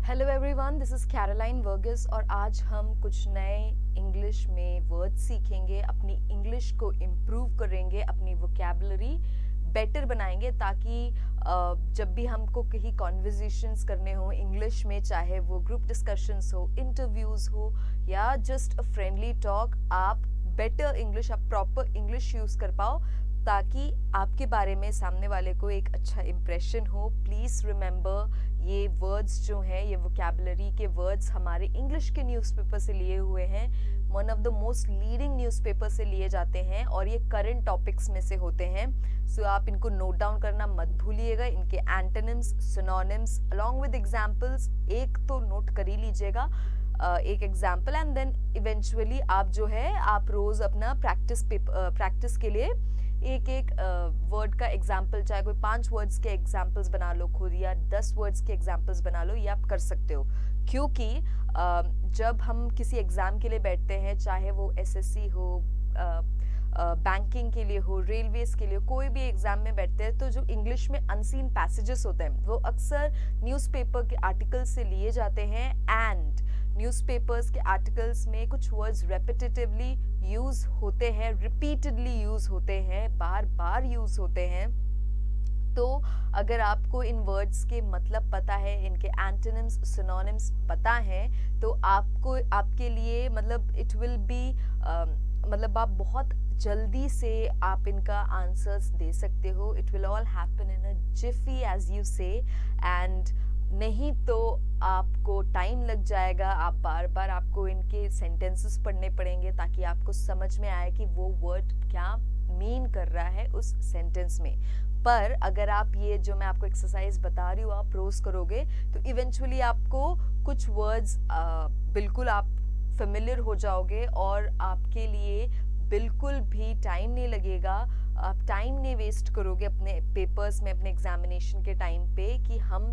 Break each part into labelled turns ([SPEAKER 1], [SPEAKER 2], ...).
[SPEAKER 1] Hello everyone, this is Caroline Vargas और आज हम कुछ नए इंग्लिश में वर्ड्स सीखेंगे, अपनी इंग्लिश को इम्प्रूव करेंगे, अपनी वोकेबलरी बेटर बनाएंगे ताकि जब भी हमको कहीं कॉन्वर्जेशंस करने हो इंग्लिश में, चाहे वो ग्रुप डिस्कशंस हो, इंटरव्यूज़ हो या जस्ट अ फ्रेंडली टॉक, आप बेटर इंग्लिश, आप प्रॉपर इंग्लिश यूज़ कर पाओ ताकि आपके बारे में सामने वाले को एक अच्छा इम्प्रेशन हो। प्लीज़ रिमेंबर, ये वर्ड्स जो हैं, ये वोकेबलरी के वर्ड्स हमारे इंग्लिश के न्यूज़पेपर से लिए हुए हैं, one of the most leading newspaper से लिए जाते हैं और ये करंट टॉपिक्स में से होते हैं। सो आप इनको नोट डाउन करना मत भूलिएगा, इनके antonyms, synonyms along with examples एक तो नोट कर ही लीजिएगा, एक एग्जाम्पल, एंड देन इवेंचुअली आप जो है आप रोज़ अपना प्रैक्टिस के लिए एक एक वर्ड का एग्जाम्पल, चाहे कोई 5 वर्ड्स के एग्जाम्पल्स बना लो खुद या 10 वर्ड्स के एग्जाम्पल्स बना लो, ये आप कर सकते हो। क्योंकि जब हम किसी एग्ज़ाम के लिए बैठते हैं, चाहे वो एसएससी हो, बैंकिंग के लिए हो, रेलवेज के लिए, कोई भी एग्ज़ाम में बैठते हैं तो जो इंग्लिश में अनसीन पैसेजेस होते हैं वो अक्सर न्यूज़पेपर के आर्टिकल से लिए जाते हैं। एंड न्यूज़पेपर्स के आर्टिकल्स में कुछ वर्ड्स रेपिटेटिवली यूज़ होते हैं, रिपीटेडली यूज़ होते हैं, बार बार यूज़ होते हैं। तो अगर आपको इन वर्ड्स के मतलब पता है, इनके एंटोनिम्स, सिनोनिम्स पता है, तो आपको, आपके लिए मतलब इट विल बी, मतलब आप बहुत जल्दी से आप इनका आंसर्स दे सकते हो। It will all happen in a jiffy as you say, and नहीं तो आपको टाइम लग जाएगा, आप बार बार आपको इनके सेंटेंसेस पढ़ने पड़ेंगे ताकि आपको समझ में आए कि वो वर्ड क्या मीन कर रहा है उस सेंटेंस में। पर अगर आप ये जो मैं आपको एक्सरसाइज बता रही हूँ आप रोज करोगे तो इवेंचुअली आपको कुछ वर्ड्स बिल्कुल आप फेमिलियर हो जाओगे और आपके लिए बिल्कुल भी टाइम नहीं लगेगा, आप टाइम नहीं वेस्ट करोगे अपने पेपर्स में, अपने एग्जामिनेशन के टाइम पे कि हम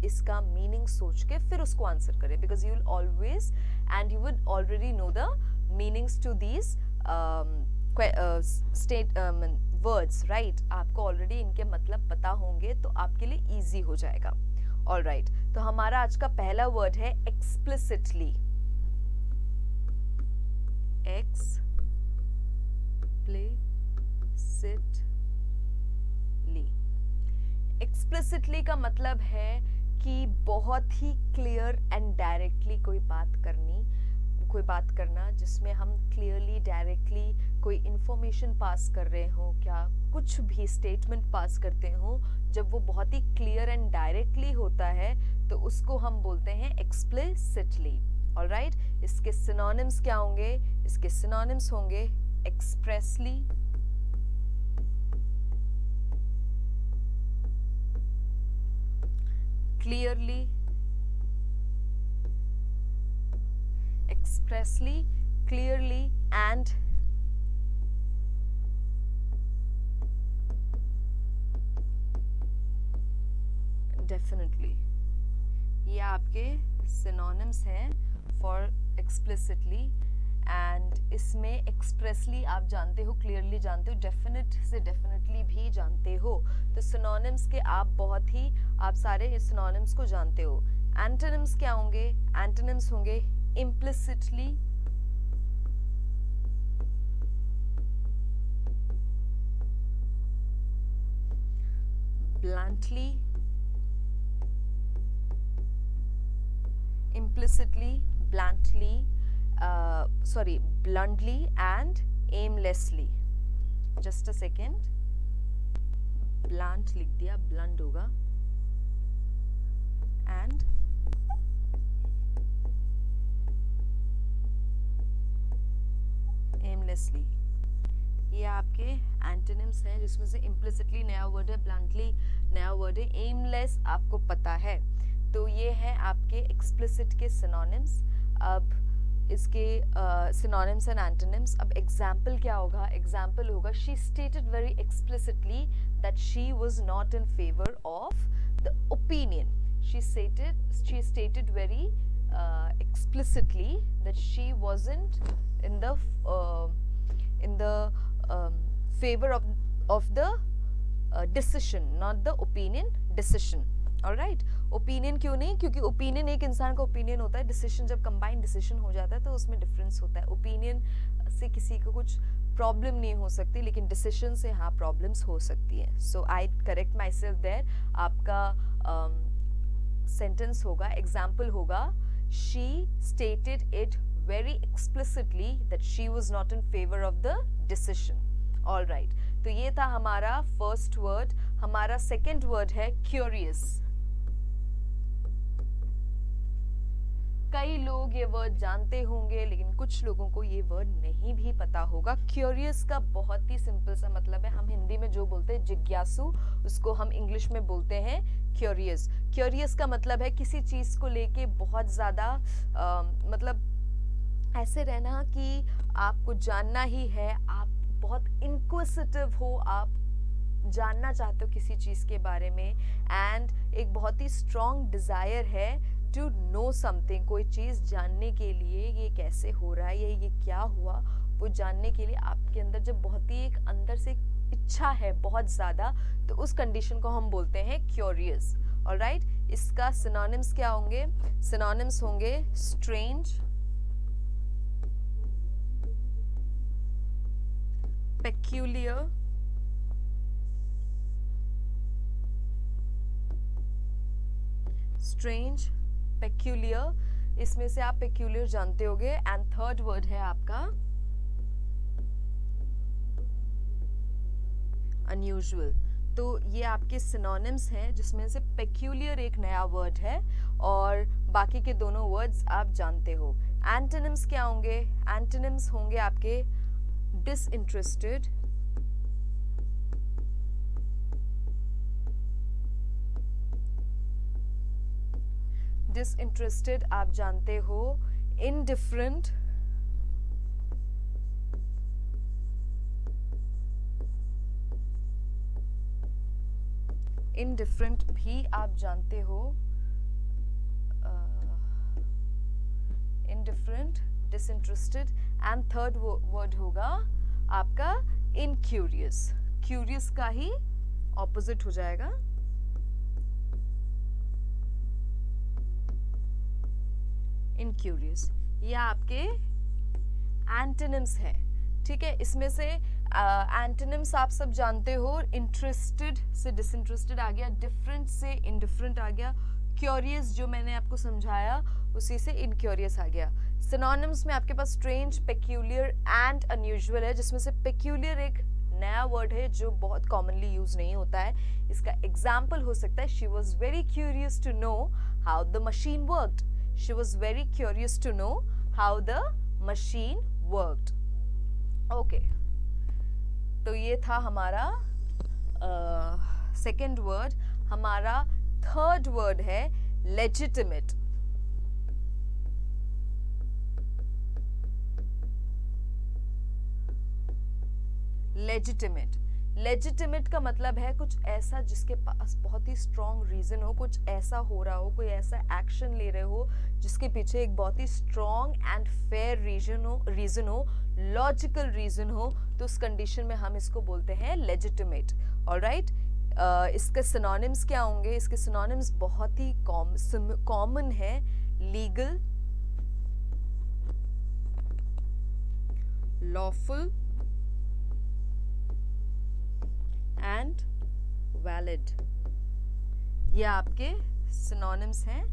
[SPEAKER 1] इसका मीनिंग सोच के फिर उसको आंसर करें, because you will always and you would already know the meanings to these state words, right. आपको ऑलरेडी इनके मतलब पता होंगे तो आपके लिए इजी हो जाएगा। ऑल राइट, तो हमारा आज का पहला वर्ड है एक्सप्लिसिटली। एक्सप्लिसिटली का मतलब है कि बहुत ही क्लियर एंड डायरेक्टली कोई बात करना जिसमें हम क्लियरली डायरेक्टली कोई इंफॉर्मेशन पास कर रहे हो, क्या कुछ भी स्टेटमेंट पास करते हो, जब वो बहुत ही क्लियर एंड डायरेक्टली होता है तो उसको हम बोलते हैं एक्सप्लिसिटली। ऑलराइट, इसके सिनोनिम्स क्या होंगे? इसके सिनोनिम्स होंगे expressly, clearly, expressly, clearly and definitely। ये आपके synonyms हैं for explicitly, and इसमें expressly आप जानते हो, clearly जानते हो, definite से definitely भी जानते हो। तो synonyms के आप सारे synonyms को जानते हो। Antonyms क्या होंगे? Antonyms होंगे implicitly, bluntly, bluntly and aimlessly। just a second, blunt लिख दिया, blunt होगा, and aimlessly। ये आपके एंटोनिम्स हैं जिसमें से implicitly नया वर्ड है, bluntly नया वर्ड है, aimless आपको पता है। तो ये है आपके explicit के synonyms। अब इसके synonyms and antonyms। अब example क्या होगा? example होगा she stated very explicitly that she was not in favor of the opinion। she stated very explicitly that she wasn't in the favor of the decision, not the opinion, decision। Alright, opinion क्यों नहीं, क्योंकि opinion एक इंसान का opinion होता है, decision जब combined decision हो जाता है तो उसमें डिफरेंस होता है। ओपिनियन से किसी को कुछ प्रॉब्लम नहीं हो सकती, लेकिन डिसीजन से हाँ प्रॉब्लम्स हो सकती है। So I correct myself there. आपका सेंटेंस होगा, एग्जाम्पल होगा, she stated it very explicitly that she was not in favor of the decision. All right, तो ये था हमारा फर्स्ट वर्ड। हमारा सेकंड वर्ड है क्यूरियस। कई लोग ये वर्ड जानते होंगे, लेकिन कुछ लोगों को ये वर्ड नहीं भी पता होगा। क्यूरियस का बहुत ही सिंपल सा मतलब है, हम हिंदी में जो बोलते हैं जिज्ञासु, उसको हम इंग्लिश में बोलते हैं क्यूरियस। क्यूरियस का मतलब है किसी चीज को लेके बहुत ज्यादा मतलब ऐसे रहना कि आपको जानना ही है, आप बहुत इंक्विजिटिव हो, आप जानना चाहते हो किसी चीज़ के बारे में, एंड एक बहुत ही स्ट्रॉन्ग डिज़ायर है टू नो समथिंग, कोई चीज़ जानने के लिए, ये कैसे हो रहा है, ये क्या हुआ, वो जानने के लिए आपके अंदर जब बहुत ही एक अंदर से इच्छा है बहुत ज़्यादा, तो उस कंडीशन को हम बोलते हैं क्यूरियस। ऑलराइट, इसका सिनोनिम्स क्या होंगे? सिनोनिम्स होंगे स्ट्रेंज, peculiar, strange, peculiar, इसमें से आप peculiar जानते होगे। एंड थर्ड वर्ड है आपका unusual। तो ये आपके सिनोनिम्स हैं, जिसमें से peculiar एक नया वर्ड है और बाकी के दोनों वर्ड्स आप जानते हो। एंटोनिम्स क्या होंगे? एंटोनिम्स होंगे आपके disinterested, disinterested आप जानते हो। indifferent, indifferent भी आप जानते हो। indifferent, disinterested, and third word होगा आपका इनक्यूरियस। क्यूरियस का ही ऑपोजिट हो जाएगा इनक्यूरियस। ये आपके एंटोनिम्स है, ठीक है। इसमें से एंटोनिम्स आप सब जानते हो, इंटरेस्टेड से डिसइंटरेस्टेड आ गया, डिफरेंट से इनडिफरेंट आ गया, क्यूरियस जो मैंने आपको समझाया उसी से इनक्यूरियस आ गया। सिनोनिम्स में आपके पास स्ट्रेंज, पेक्यूलियर एंड अनयूजुअल है, जिसमें से पेक्यूलियर एक नया वर्ड है जो बहुत कॉमनली यूज नहीं होता है। इसका एग्जाम्पल हो सकता है, she was very curious to know how the machine worked. She was very curious to know how the machine worked. Okay, तो ये था हमारा सेकेंड वर्ड। हमारा थर्ड वर्ड है लेजिटिमेट। लेजिटिमेट, लेजिटिमेट का मतलब है कुछ ऐसा जिसके पास बहुत ही स्ट्रॉन्ग रीजन हो, कुछ ऐसा हो रहा हो, कोई ऐसा एक्शन ले रहे हो जिसके पीछे एक बहुत ही स्ट्रॉन्ग एंड फेयर रीजन हो, लॉजिकल रीजन हो, तो उस कंडीशन में हम इसको बोलते हैं लेजिटिमेट। ऑलराइट, इसके सिनोनिम्स क्या होंगे? इसके सिनोनिम्स बहुत ही कॉमन है। Legal, lawful and valid. ये आपके सिनोनिम्स हैं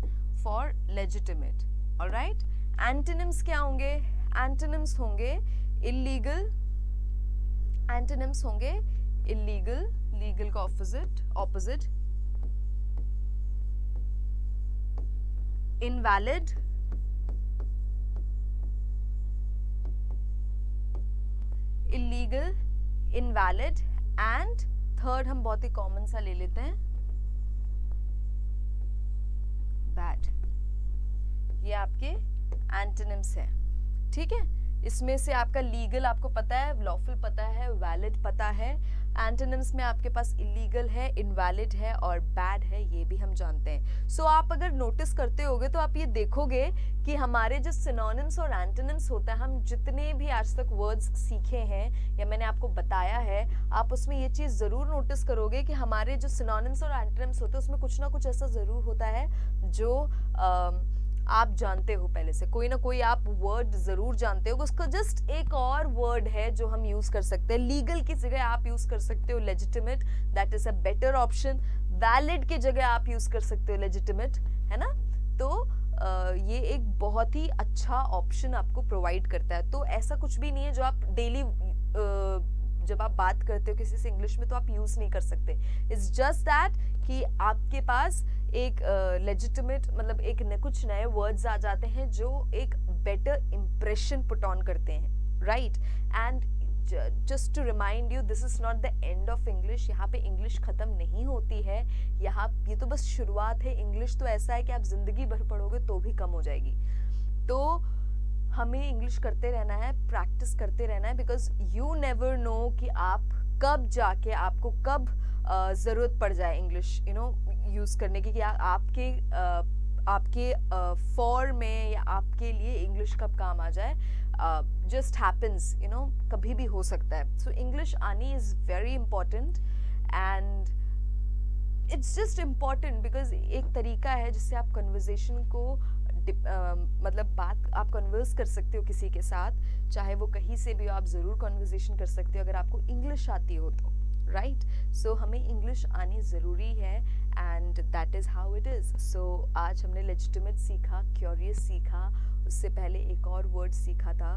[SPEAKER 1] फॉर लेजिटिमेट। ऑलराइट, एंटोनिम्स क्या होंगे? एंटोनिम्स होंगे इलीगल, एंटोनिम्स होंगे इलीगल, लीगल का opposite, invalid, illegal, invalid, and third हम बहुत ही कॉमन सा ले लेते हैं, बैड। ये आपके एंटोनिम्स हैं, ठीक है। इसमें से आपका लीगल आपको पता है, लॉफुल पता है, वैलिड पता है। एंटोनिम्स में आपके पास इलीगल है, इनवैलिड है और बैड है, ये भी हम जानते हैं। सो आप अगर नोटिस करते होगे तो आप ये देखोगे कि हमारे जो सिनोनिम्स और एंटोनिम्स होता है, हम जितने भी आज तक वर्ड्स सीखे हैं या मैंने आपको बताया है, आप उसमें ये चीज़ ज़रूर नोटिस करोगे कि हमारे जो सिनोनिम्स और एंटोनिम्स होते हैं उसमें कुछ ना कुछ ऐसा ज़रूर होता है जो आप जानते हो पहले से, कोई ना कोई आप वर्ड ज़रूर जानते हो। उसका जस्ट एक और वर्ड है जो हम यूज़ कर सकते हैं। लीगल की जगह आप यूज़ कर सकते हो legitimate, that is a better option. Valid की जगह आप यूज़ कर सकते हो लेजिटिमेट, है ना। तो ये एक बहुत ही अच्छा ऑप्शन आपको प्रोवाइड करता है। तो ऐसा कुछ भी नहीं है जो आप डेली जब आप बात करते हो किसी से इंग्लिश में तो आप यूज़ नहीं कर सकते। इट्स जस्ट दैट कि आपके पास एक लेजिटिमेट मतलब एक कुछ नए वर्ड्स आ जाते हैं जो एक बेटर इम्प्रेशन पुट ऑन करते हैं, right. And just to remind you, this is not the end of English. यहाँ पे इंग्लिश खत्म नहीं होती है, यहाँ ये तो बस शुरुआत है। इंग्लिश तो ऐसा है कि आप जिंदगी भर पढ़ोगे तो भी कम हो जाएगी। तो हमें इंग्लिश करते रहना है, प्रैक्टिस करते रहना है, बिकॉज यू नेवर नो कि आप कब जाके आपको कब ज़रूरत पड़ जाए इंग्लिश यूज़ करने की, कि आपके फॉर में या आपके लिए इंग्लिश कब काम आ जाए। जस्ट हैपन्स, कभी भी हो सकता है। सो इंग्लिश आनी is very important and it's just important because एक तरीका है जिससे आप कन्वर्जेशन को मतलब बात आप कन्वर्स कर सकते हो किसी के साथ, चाहे वो कहीं से भी हो, आप ज़रूर कन्वर्सेशन कर सकते हो अगर आपको इंग्लिश आती हो तो, राइट। सो हमें इंग्लिश आनी ज़रूरी है and that is how it is. So आज हमने लेजिटिमेट सीखा, क्यूरियस सीखा, उससे पहले एक और वर्ड सीखा था,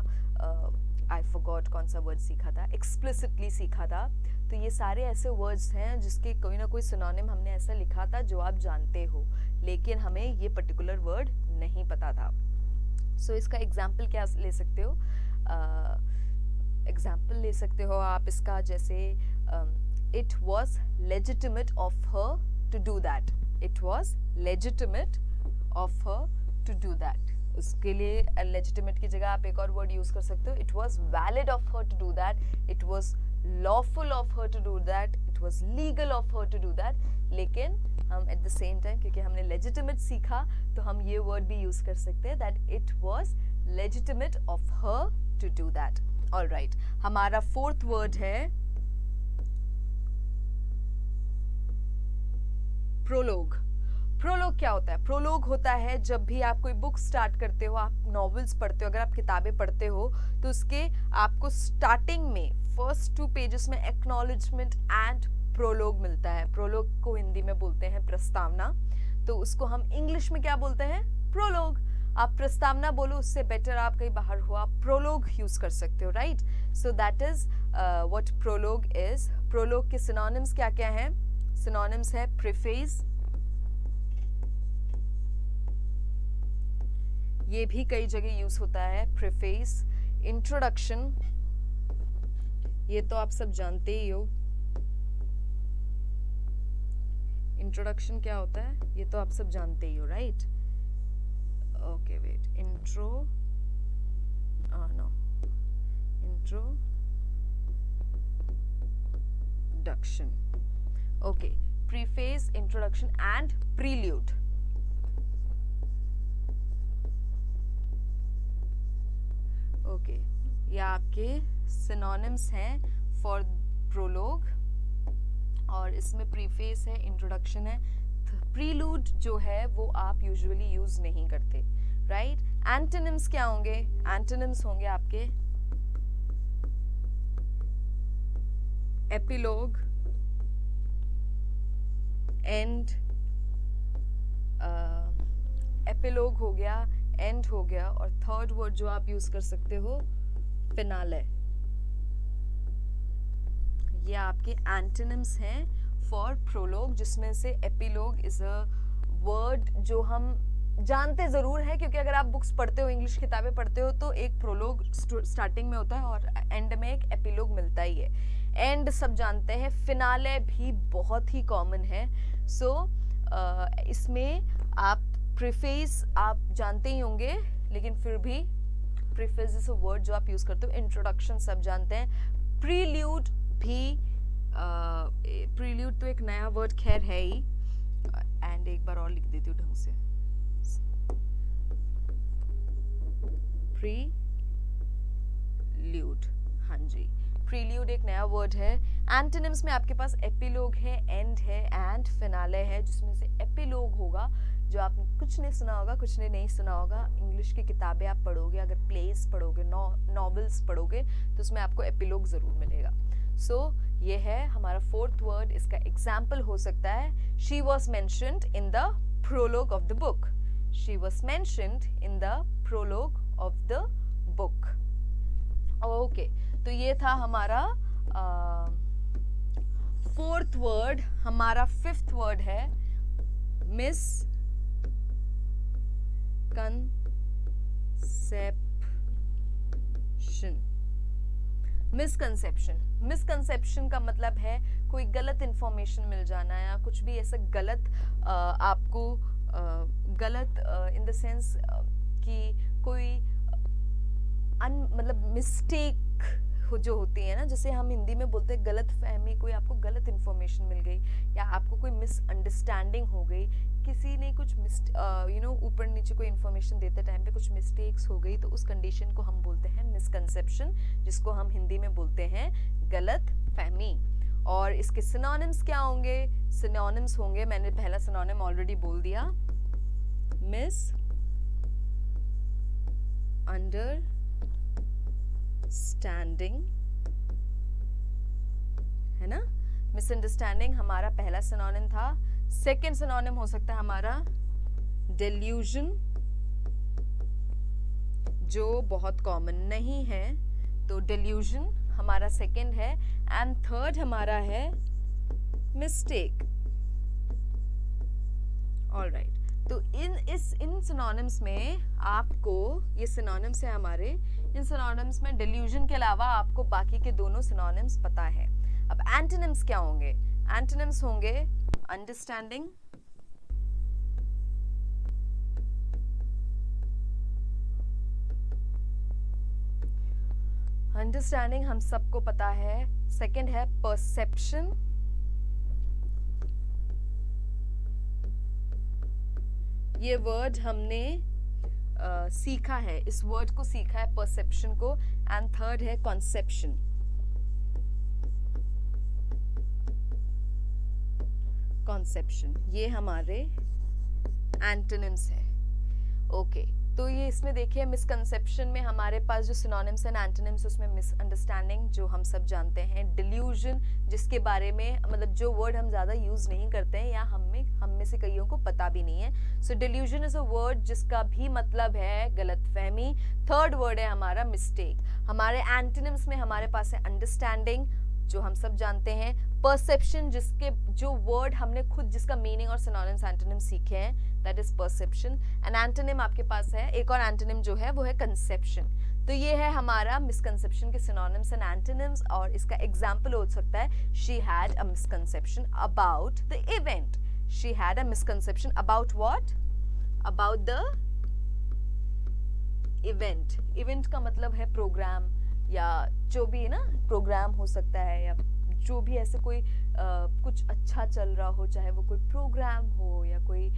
[SPEAKER 1] आई फॉरगॉट कौन सा वर्ड सीखा था, एक्सप्लिसिटली सीखा था। तो ये सारे ऐसे वर्ड्स हैं जिसके कोई ना कोई सिनोनिम हमने ऐसा लिखा था जो आप जानते हो, लेकिन हमें ये पर्टिकुलर वर्ड नहीं पता था। सो इसका एग्जाम्पल क्या ले सकते हो? एग्जाम्पल ले सकते हो आप इसका, जैसे it was legitimate of her to do that. It was legitimate of her to do that. उसके लिए लेजिटिमेट की जगह आप एक और वर्ड यूज कर सकते हो, it was valid of her to do that, it was lawful of her to do that, it was legal of her to do that. लेकिन हम एट द सेम टाइम, क्योंकि हमने लेजिटिमेट सीखा, तो हम ये वर्ड भी यूज कर सकते हैं, that it was legitimate of her to do that. All right, हमारा फोर्थ वर्ड है प्रोलोग। प्रोलोग क्या होता है? प्रोलोग होता है जब भी आप कोई बुक स्टार्ट करते हो, आप नॉवेल्स पढ़ते हो, अगर आप किताबें पढ़ते हो, तो उसके आपको स्टार्टिंग में फर्स्ट 2 पेजेस में एक्नॉलेजमेंट एंड प्रोलोग मिलता है। प्रोलोग को हिंदी में बोलते हैं प्रस्तावना, तो उसको हम इंग्लिश में क्या बोलते हैं? प्रोलोग। आप प्रस्तावना बोलो, उससे बेटर आप कहीं बाहर हो आप प्रोलोग यूज कर सकते हो, right. So that is what prologue is. Prologue के सिनोनिम्स क्या क्या हैं? सिनोनिम्स है प्रीफेस, ये भी कई जगह यूज होता है प्रीफेस। इंट्रोडक्शन, ये तो आप सब जानते ही हो। इंट्रोडक्शन क्या होता है ये तो आप सब जानते ही हो, right. Okay wait, intro no introduction, okay. Preface, introduction and prelude. Okay, ये आपके सिनोनिम्स हैं फॉर प्रोलोग, और इसमें प्रीफेस है, इंट्रोडक्शन है। प्रीलूड जो है वो आप यूजुअली यूज नहीं करते, राइट। एंटोनिम्स क्या होंगे? एंटोनिम्स होंगे आपके एपिलोग, एंड, एपिलोग हो गया, एंड हो गया, और थर्ड वर्ड जो आप यूज कर सकते हो फिनाले। ये आपके एंटोनिम्स हैं फॉर प्रोलोग, जिसमें से एपिलोग इज अ वर्ड जो हम जानते ज़रूर हैं, क्योंकि अगर आप बुक्स पढ़ते हो, इंग्लिश किताबें पढ़ते हो, तो एक प्रोलोग स्टार्टिंग में होता है और एंड में एक एपिलोग मिलता ही है। एंड सब जानते हैं, फिनाले भी बहुत ही कॉमन है। सो इसमें आप प्रीफेस आप जानते ही होंगे, लेकिन फिर भी प्रीफेस इज अ वर्ड जो आप यूज करते हो। इंट्रोडक्शन सब जानते हैं। प्रील्यूड भी, प्रील्यूड तो एक नया वर्ड खैर है ही, एंड एक एक बार और लिख देती हूँ ढंग से। प्रील्यूड, हाँ जी, प्रील्यूड एक नया वर्ड है। एंटोनिम्स में आपके पास एपिलोग है, एंड है, एंड फिनाले है, जिसमें से एपिलोग होगा जो आपने कुछ नहीं सुना होगा, कुछ ने नहीं सुना होगा। इंग्लिश की किताबें आप पढ़ोगे, अगर प्लेस पढ़ोगे, नॉवेल्स पढ़ोगे, तो उसमें आपको एपिलोग ज़रूर मिलेगा। सो ये है हमारा फोर्थ वर्ड। इसका एग्जाम्पल हो सकता है she was mentioned in the prologue of the book. She was mentioned in the prologue of the book. Okay, तो ये था हमारा फोर्थ वर्ड। हमारा फिफ्थ वर्ड है मिसकंसेप्शन। मिसकंसेप्शन, मिसकंसेप्शन का मतलब है कोई गलत इंफॉर्मेशन मिल जाना या कुछ भी ऐसा गलत आपको गलत इन द सेंस कि कोई मतलब मिस्टेक जो होती है ना, जैसे हम हिंदी में बोलते हैं गलत फहमी, कोई आपको गलत इन्फॉर्मेशन मिल गई या आपको कोई मिसअंडरस्टैंडिंग हो गई, किसी ने कुछ ऊपर नीचे कोई इन्फॉर्मेशन देते टाइम पे कुछ मिस्टेक्स हो गई, तो उस कंडीशन को हम बोलते हैं मिसकंसेप्शन, जिसको हम हिंदी में बोलते हैं गलत फहमी। और इसके सिनोनिम्स क्या होंगे? सिनोनिम्स होंगे, मैंने पहला सिनोनिम ऑलरेडी बोल दिया, मिस अंडरस्टैंडिंग, है ना। मिसअंडरस्टैंडिंग हमारा पहला सिनोनिम था। सेकंड सिनोनिम हो सकता है हमारा डेल्यूजन, जो बहुत कॉमन नहीं है, तो डेल्यूजन हमारा सेकंड है। एंड थर्ड हमारा है मिस्टेक। ऑलराइट, तो इन सिनोनिम्स में आपको, ये सिनोनिम्स है हमारे, इन सिनोनिम्स में डेल्यूजन के अलावा आपको बाकी के दोनों सिनोनिम्स पता है। अब एंटोनिम्स क्या होंगे? एंटोनिम्स होंगे अंडरस्टैंडिंग, अंडरस्टैंडिंग हम सबको पता है। सेकंड है परसेप्शन, ये वर्ड हमने सीखा है, इस वर्ड को सीखा है, परसेप्शन को। एंड थर्ड है कॉन्सेप्शन। कॉन्सेप्शन ये हमारे एंटोनिम्स है। ओके, तो ये इसमें देखिए मिसकंसेप्शन में हमारे पास जो सिनोनिम्स एंड एंटोनिम्स, उसमें मिसअंडरस्टैंडिंग जो हम सब जानते हैं, डिल्यूजन जिसके बारे में मतलब जो वर्ड हम ज़्यादा यूज़ नहीं करते हैं या हम में से कईयों को पता भी नहीं है। सो डिल्यूजन इज़ अ वर्ड जिसका भी मतलब है गलतफहमी। थर्ड वर्ड है हमारा मिस्टेक। हमारे एंटोनिम्स में हमारे पास है अंडरस्टैंडिंग, जो हम सब जानते हैं, परसेप्शन जिसके जो वर्ड हमने खुद जिसका मीनिंग और सिनोनिम्स एंटोनिम सीखे हैं, that is perception. And antonym आपके पास है एक और एंटोनिम जो है वो है कंसेप्शन। तो ये है हमारा मिसकंसेप्शन के सिनोनिम्स एंड एंटोनिम्स। और इसका एग्जांपल हो सकता है she had a misconception about the event. She had a misconception about what? About the event. Event का मतलब है प्रोग्राम या जो भी है ना, प्रोग्राम हो सकता है या जो भी ऐसे कोई कुछ अच्छा चल रहा हो, चाहे वो कोई प्रोग्राम हो या कोई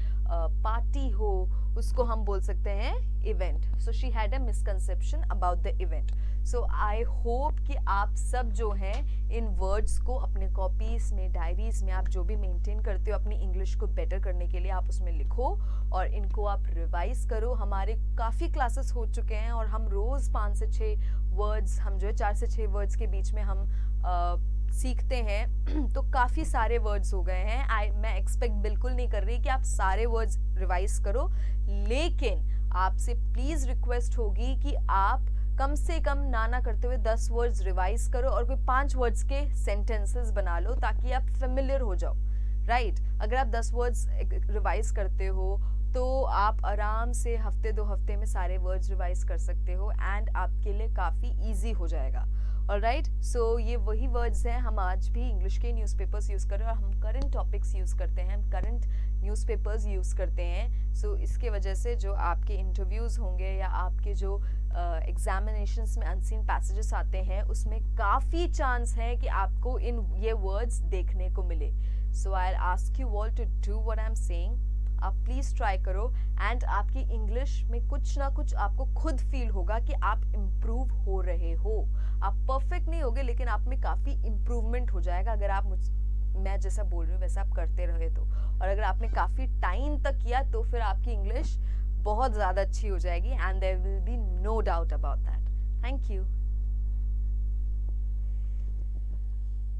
[SPEAKER 1] पार्टी हो, उसको हम बोल सकते हैं event. So she had a misconception about the event. So I hope कि आप सब जो हैं इन वर्ड्स को अपने कॉपीज में, डायरीज में, आप जो भी मेंटेन करते हो अपनी इंग्लिश को बेटर करने के लिए, आप उसमें लिखो और इनको आप रिवाइज करो। हमारे काफ़ी क्लासेस हो चुके हैं और हम रोज़ 5 से 6 वर्ड्स, हम जो है 4 से 6 वर्ड्स के बीच में हम सीखते हैं, तो काफ़ी सारे वर्ड्स हो गए हैं। मैं एक्सपेक्ट बिल्कुल नहीं कर रही कि आप सारे वर्ड्स रिवाइज करो, लेकिन आपसे प्लीज़ रिक्वेस्ट होगी कि आप कम से कम ना करते हुए 10 वर्ड्स रिवाइज करो और कोई 5 वर्ड्स के सेंटेंसेस बना लो ताकि आप फेमिलियर हो जाओ। राइट, अगर आप 10 वर्ड्स रिवाइज करते हो तो आप आराम से हफ्ते 2 हफ्ते में सारे वर्ड्स रिवाइज कर सकते हो एंड आपके लिए काफ़ी ईजी हो जाएगा। ऑलराइट, सो ये वही वर्ड्स हैं, हम आज भी इंग्लिश के न्यूज़पेपर्स यूज़ कर रहे हैं और हम करंट टॉपिक्स यूज़ करते हैं, हम करंट न्यूज़पेपर्स यूज़ करते हैं। सो इसके वजह से जो आपके इंटरव्यूज़ होंगे या आपके जो एग्जामिनेशंस में अनसीन पैसेजेस आते हैं, उसमें काफ़ी चांस है कि आपको ये वर्ड्स देखने को मिले। So I will ask you all to do what I am saying. आप प्लीज़ ट्राई करो एंड आपकी इंग्लिश में कुछ ना कुछ आपको खुद फील होगा कि आप इम्प्रूव हो रहे हो। आप परफेक्ट नहीं होगे लेकिन आप में काफ़ी इम्प्रूवमेंट हो जाएगा अगर आप मैं जैसा बोल रही हूँ वैसा आप करते रहे तो। और अगर आपने काफ़ी टाइम तक किया तो फिर आपकी इंग्लिश बहुत ज़्यादा अच्छी हो जाएगी and there will be no doubt about that. Thank you.